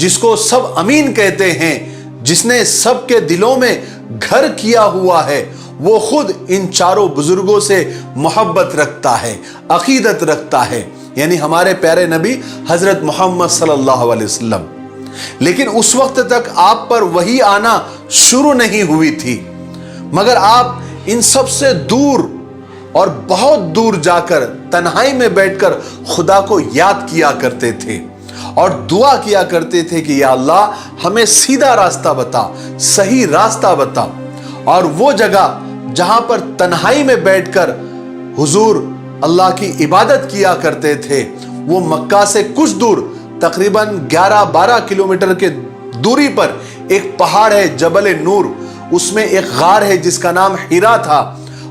جس کو سب امین کہتے ہیں، جس نے سب کے دلوں میں گھر کیا ہوا ہے، وہ خود ان چاروں بزرگوں سے محبت رکھتا ہے، عقیدت رکھتا ہے، یعنی ہمارے پیارے نبی حضرت محمد صلی اللہ علیہ وسلم۔ لیکن اس وقت تک آپ پر وحی آنا شروع نہیں ہوئی تھی، مگر آپ ان سب سے دور اور بہت دور جا کر تنہائی میں بیٹھ کر خدا کو یاد کیا کرتے تھے اور دعا کیا کرتے تھے کہ یا اللہ ہمیں سیدھا راستہ بتا، صحیح راستہ بتا۔ اور وہ جگہ جہاں پر تنہائی میں بیٹھ کر حضور اللہ کی عبادت کیا کرتے تھے، وہ مکہ سے کچھ دور تقریباً 11-12 کلومیٹر کے دوری پر ایک پہاڑ ہے جبل نور، اس میں ایک غار ہے جس کا نام حرا تھا۔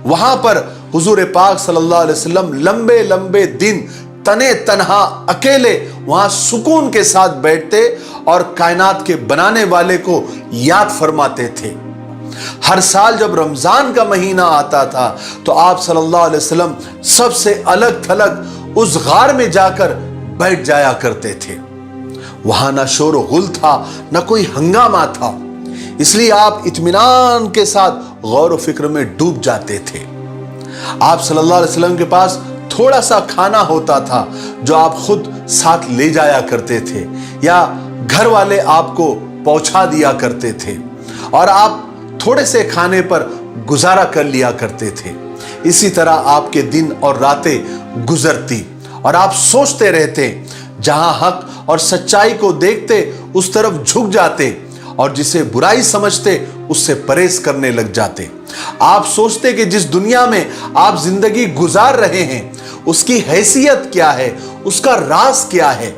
وہاں پر حضور پاک صلی اللہ علیہ وسلم لمبے لمبے دن تنے تنہا اکیلے وہاں سکون کے ساتھ بیٹھتے اور کائنات کے بنانے والے کو یاد فرماتے تھے۔ ہر سال جب رمضان کا مہینہ آتا تھا تو آپ صلی اللہ علیہ وسلم سب سے الگ تھلگ اس غار میں جا کر بیٹھ جایا کرتے تھے۔ وہاں نہ شور و غل تھا، نہ کوئی ہنگامہ تھا، اس لیے آپ اطمینان کے ساتھ غور و فکر میں ڈوب جاتے تھے۔ آپ صلی اللہ علیہ وسلم کے پاس تھوڑا سا کھانا ہوتا تھا جو آپ خود ساتھ لے جایا کرتے تھے یا گھر والے آپ کو پہنچا دیا کرتے تھے، اور آپ تھوڑے سے کھانے پر گزارا کر لیا کرتے تھے۔ اسی طرح آپ کے دن اور راتیں گزرتی اور آپ سوچتے رہتے، جہاں حق اور سچائی کو دیکھتے اس طرف جھک جاتے اور جسے برائی سمجھتے اس سے پرہیز کرنے لگ جاتے۔ آپ سوچتے کہ جس دنیا میں آپ زندگی گزار رہے ہیں اس کی حیثیت کیا ہے، اس کا راز کیا ہے۔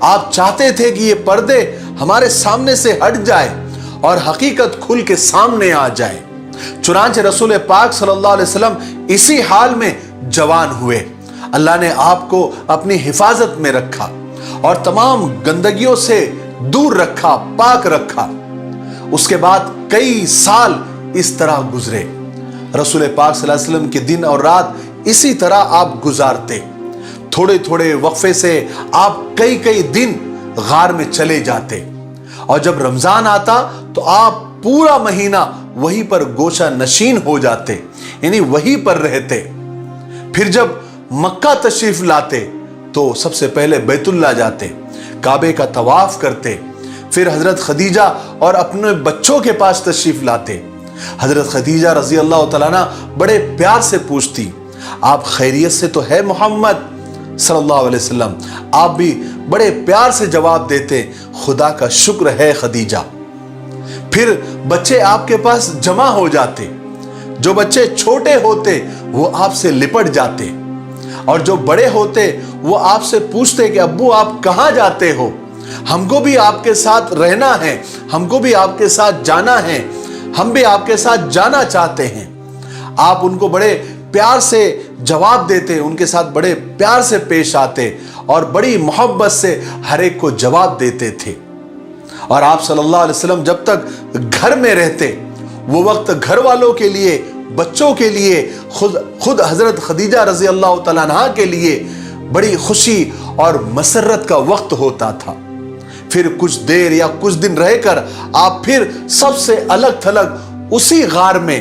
آپ چاہتے تھے کہ یہ پردے ہمارے سامنے سے ہٹ جائے اور حقیقت کھل کے سامنے آ جائے۔ چنانچہ رسول پاک صلی اللہ علیہ وسلم اسی حال میں جوان ہوئے۔ اللہ نے آپ کو اپنی حفاظت میں رکھا اور تمام گندگیوں سے دور رکھا، پاک رکھا۔ اس کے بعد کئی سال اس طرح گزرے۔ رسول پاک صلی اللہ علیہ وسلم کے دن اور رات اسی طرح آپ گزارتے۔ تھوڑے تھوڑے وقفے سے آپ کئی دن غار میں چلے جاتے، اور جب رمضان آتا تو آپ پورا مہینہ وہیں پر گوشہ نشین ہو جاتے، یعنی وہیں پر رہتے۔ پھر جب مکہ تشریف لاتے تو سب سے پہلے بیت اللہ جاتے، کعبے کا طواف کرتے، پھر حضرت خدیجہ اور اپنے بچوں کے پاس تشریف لاتے۔ حضرت خدیجہ رضی اللہ تعالیٰ عنہ بڑے پیار سے پوچھتی، آپ خیریت سے تو ہے محمد صلی اللہ علیہ وسلم؟ آپ بھی بڑے پیار سے جواب دیتے، خدا کا شکر ہے خدیجہ۔ پھر بچے آپ کے پاس جمع ہو جاتے، جو بچے چھوٹے ہوتے وہ آپ سے لپٹ جاتے، اور جو بڑے ہوتے وہ آپ سے پوچھتے کہ ابو آپ کہاں جاتے ہو؟ ہم کو بھی آپ کے ساتھ رہنا ہے، ہم کو بھی آپ کے ساتھ جانا ہے، ہم بھی آپ کے ساتھ جانا چاہتے ہیں۔ آپ ان کو بڑے پیار سے جواب دیتے، ان کے ساتھ بڑے پیار سے پیش آتے اور بڑی محبت سے ہر ایک کو جواب دیتے تھے۔ اور آپ صلی اللہ علیہ وسلم جب تک گھر میں رہتے، وہ وقت گھر والوں کے لیے، بچوں کے لیے، خود حضرت خدیجہ رضی اللہ تعالیٰ عنہ کے لیے بڑی خوشی اور مسرت کا وقت ہوتا تھا۔ پھر کچھ دیر یا کچھ دن رہ کر آپ پھر سب سے الگ تھلگ اسی غار میں،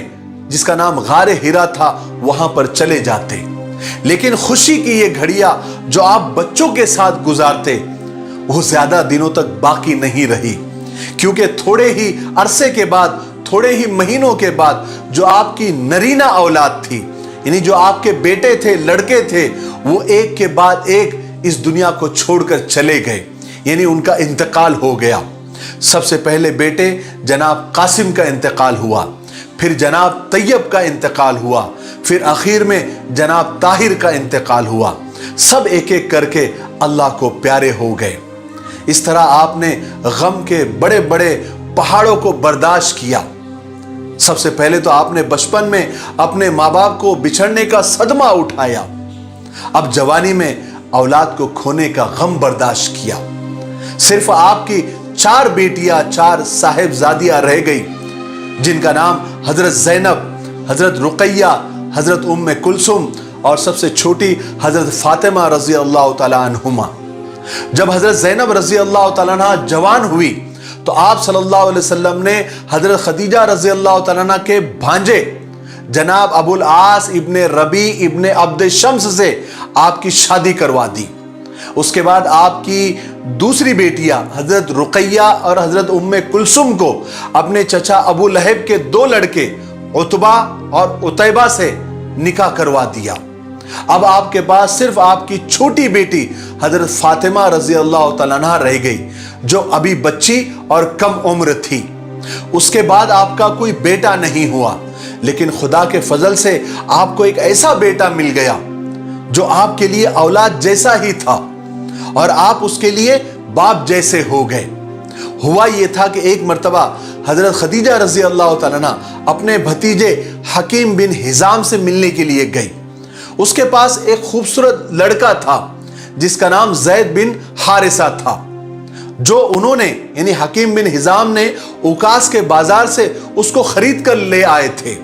جس کا نام غار حرا تھا، وہاں پر چلے جاتے۔ لیکن خوشی کی یہ گھڑیاں جو آپ بچوں کے ساتھ گزارتے وہ زیادہ دنوں تک باقی نہیں رہی، کیونکہ تھوڑے ہی عرصے کے بعد، تھوڑے ہی مہینوں کے بعد جو آپ کی نرینہ اولاد تھی، یعنی جو آپ کے بیٹے تھے، لڑکے تھے، وہ ایک کے بعد ایک اس دنیا کو چھوڑ کر چلے گئے، یعنی ان کا انتقال ہو گیا۔ سب سے پہلے بیٹے جناب قاسم کا انتقال ہوا، پھر جناب طیب کا انتقال ہوا، پھر اخیر میں جناب طاہر کا انتقال ہوا۔ سب ایک ایک کر کے اللہ کو پیارے ہو گئے۔ اس طرح آپ نے غم کے بڑے بڑے پہاڑوں کو برداشت کیا۔ سب سے پہلے تو آپ نے بچپن میں اپنے ماں باپ کو بچھڑنے کا صدمہ اٹھایا، اب جوانی میں اولاد کو کھونے کا غم برداشت کیا۔ صرف آپ کی 4 بیٹیاں، 4 صاحبزادیاں رہ گئی، جن کا نام حضرت زینب، حضرت رقیہ، حضرت ام کلثوم اور سب سے چھوٹی حضرت فاطمہ رضی اللہ تعالی عنہما۔ جب حضرت زینب رضی اللہ تعالیٰ عنہ جوان ہوئی تو آپ صلی اللہ علیہ وسلم نے حضرت خدیجہ رضی اللہ تعالیٰ عنہ کے بھانجے جناب ابو العاص ابن ربیع ابن عبد شمس سے آپ کی شادی کروا دی۔ اس کے بعد آپ کی دوسری بیٹیاں حضرت رقیہ اور حضرت ام کلثوم کو اپنے چچا ابو لہب کے 2 لڑکے عتبہ اور عتیبہ سے نکاح کروا دیا۔ اب آپ کے پاس صرف آپ کی چھوٹی بیٹی حضرت فاطمہ رضی اللہ تعالیٰ عنہ رہ گئی، جو ابھی بچی اور کم عمر تھی۔ اس کے بعد آپ کا کوئی بیٹا نہیں ہوا، لیکن خدا کے فضل سے آپ کو ایک ایسا بیٹا مل گیا جو آپ کے لیے اولاد جیسا ہی تھا اور آپ اس کے لیے باپ جیسے ہو گئے۔ ہوا یہ تھا کہ ایک مرتبہ حضرت خدیجہ رضی اللہ تعالیٰ عنہ اپنے بھتیجے حکیم بن حزام سے ملنے کے لیے گئی۔ اس کے پاس ایک خوبصورت لڑکا تھا جس کا نام زید بن حارثہ تھا، جو انہوں نے یعنی حکیم بن حزام نے اوکاس کے بازار سے اس کو خرید کر لے آئے تھے۔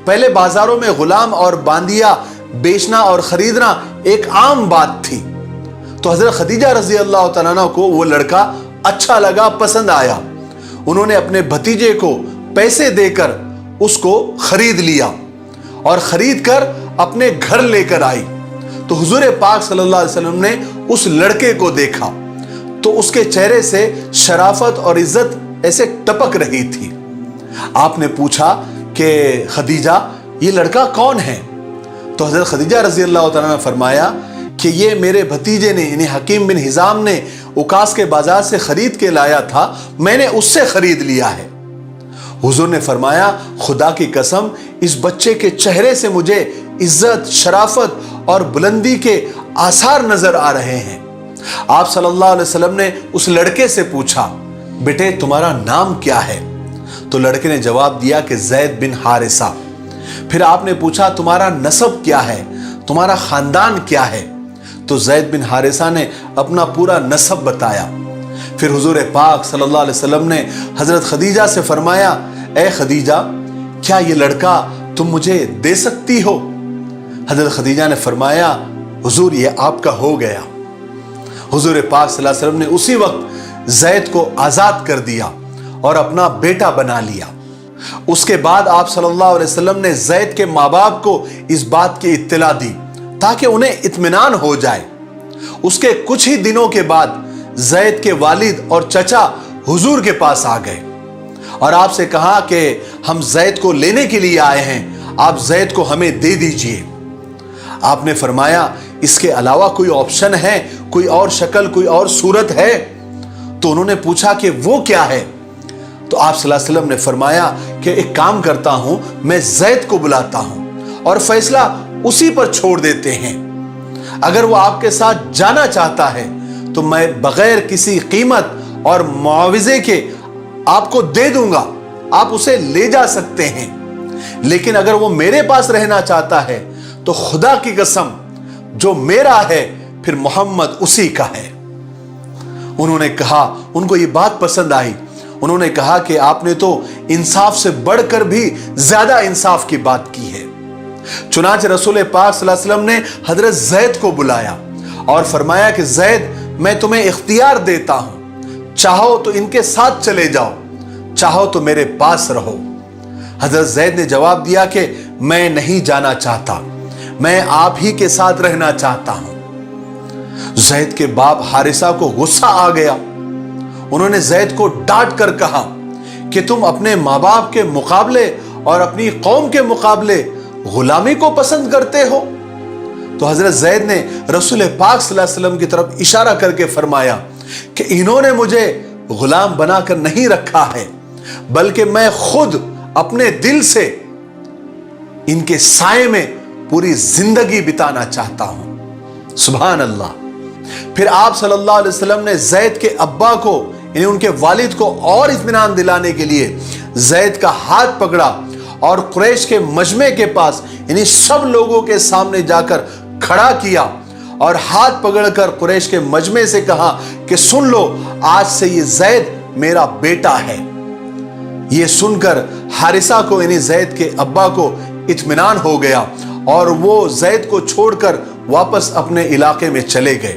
پہلے بازاروں میں غلام اور باندیا بیچنا اور خریدنا ایک عام بات تھی، تو حضرت خدیجہ رضی اللہ تعالیٰ عنہ کو وہ لڑکا اچھا لگا، پسند آیا۔ انہوں نے اپنے بھتیجے کو پیسے دے کر اس کو خرید لیا اور خرید کر اپنے گھر لے کر آئی۔ تو حضور پاک صلی اللہ علیہ وسلم نے اس لڑکے کو دیکھا تو اس کے چہرے سے شرافت اور عزت ایسے ٹپک رہی تھی۔ آپ نے پوچھا کہ خدیجہ یہ لڑکا کون ہے؟ تو حضرت خدیجہ رضی اللہ تعالیٰ نے فرمایا کہ یہ میرے بھتیجے نے یعنی حکیم بن حزام نے اوکاس کے بازار سے خرید کے لایا تھا، میں نے اس سے خرید لیا ہے۔ حضور نے فرمایا خدا کی قسم اس بچے کے چہرے سے مجھے عزت، شرافت اور بلندی کے آثار نظر آ رہے ہیں۔ آپ صلی اللہ علیہ وسلم نے اس لڑکے سے پوچھا بیٹے تمہارا نام کیا ہے؟ تو لڑکے نے جواب دیا کہ زید بن حارثہ۔ پھر آپ نے پوچھا تمہارا نسب کیا ہے، تمہارا خاندان کیا ہے؟ تو زید بن حارثہ نے اپنا پورا نسب بتایا۔ پھر حضور پاک صلی اللہ علیہ وسلم نے حضرت خدیجہ سے فرمایا اے خدیجہ کیا یہ لڑکا تم مجھے دے سکتی ہو؟ حضرت خدیجہ نے فرمایا حضور یہ آپ کا ہو گیا۔ حضور پاک صلی اللہ علیہ وسلم نے اسی وقت زید کو آزاد کر دیا اور اپنا بیٹا بنا لیا۔ اس کے بعد آپ صلی اللہ علیہ وسلم نے زید کے ماں باپ کو اس بات کی اطلاع دی تاکہ انہیں اطمینان ہو جائے۔ اس کے کچھ ہی دنوں کے بعد زید کے والد اور چچا حضور کے پاس آ گئے اور آپ سے کہا کہ ہم زید کو لینے کے لیے آئے ہیں، آپ زید کو ہمیں دے دیجئے۔ آپ نے فرمایا اس کے علاوہ کوئی آپشن ہے، کوئی اور شکل، کوئی اور صورت ہے؟ تو انہوں نے پوچھا کہ وہ کیا ہے؟ تو آپ صلی اللہ علیہ وسلم نے فرمایا کہ ایک کام کرتا ہوں میں زید کو بلاتا ہوں اور فیصلہ اسی پر چھوڑ دیتے ہیں، اگر وہ آپ کے ساتھ جانا چاہتا ہے تو میں بغیر کسی قیمت اور معاوضے کے آپ کو دے دوں گا، آپ اسے لے جا سکتے ہیں، لیکن اگر وہ میرے پاس رہنا چاہتا ہے تو خدا کی قسم جو میرا ہے پھر محمد اسی کا ہے۔ انہوں نے کہا ان کو یہ بات پسند آئی، انہوں نے کہا کہ آپ نے تو انصاف سے بڑھ کر بھی زیادہ انصاف کی بات کی ہے۔ چنانچہ رسول پاک صلی اللہ علیہ وسلم نے حضرت زید کو بلایا اور فرمایا کہ زید میں تمہیں اختیار دیتا ہوں، چاہو تو ان کے ساتھ چلے جاؤ، چاہو تو میرے پاس رہو۔ حضرت زید نے جواب دیا کہ میں نہیں جانا چاہتا، میں آپ ہی کے ساتھ رہنا چاہتا ہوں۔ زید کے باپ حارثہ کو غصہ آ گیا، انہوں نے زید کو ڈانٹ کر کہا کہ تم اپنے ماں باپ کے مقابلے اور اپنی قوم کے مقابلے غلامی کو پسند کرتے ہو؟ تو حضرت زید نے رسول پاک صلی اللہ علیہ وسلم کی طرف اشارہ کر کے فرمایا کہ انہوں نے مجھے غلام بنا کر نہیں رکھا ہے، بلکہ میں خود اپنے دل سے ان کے سائے میں پوری زندگی بتانا چاہتا ہوں۔ سبحان اللہ۔ پھر آپ صلی اللہ علیہ وسلم نے زید کے ابا کو یعنی ان کے والد کو اور اطمینان دلانے کے لیے زید کا ہاتھ پکڑا اور قریش کے مجمع کے پاس یعنی سب لوگوں کے سامنے جا کر کھڑا کیا اور ہاتھ پکڑ کر قریش کے مجمع سے کہا کہ سن لو آج سے یہ زید میرا بیٹا ہے۔ یہ سن کر حارثہ کو یعنی زید کے ابا کو اطمینان ہو گیا اور وہ زید کو چھوڑ کر واپس اپنے علاقے میں چلے گئے۔